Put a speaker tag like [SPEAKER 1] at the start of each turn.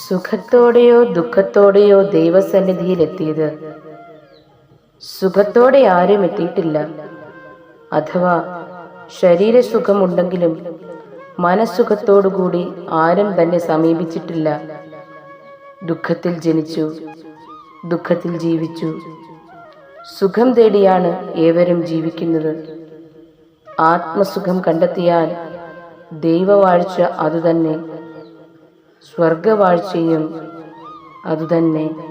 [SPEAKER 1] സുഖത്തോടെയോ ദുഃഖത്തോടെയോ ദൈവസന്നിധിയിലെത്തിയത്. സുഖത്തോടെ ആരും എത്തിയിട്ടില്ല. അഥവാ ശരീരസുഖമുണ്ടെങ്കിലും മനസ്സുഖത്തോടുകൂടി ആരും തന്നെ സമീപിച്ചിട്ടില്ല. ദുഃഖത്തിൽ ജനിച്ചു, ദുഃഖത്തിൽ ജീവിച്ചു. സുഖം തേടിയാണ് ഏവരും ജീവിക്കുന്നത്. ആത്മസുഖം കണ്ടെത്തിയാൽ ദൈവവാഴ്ച അതുതന്നെ, സ്വർഗവാഴ്ചയും അതുതന്നെ.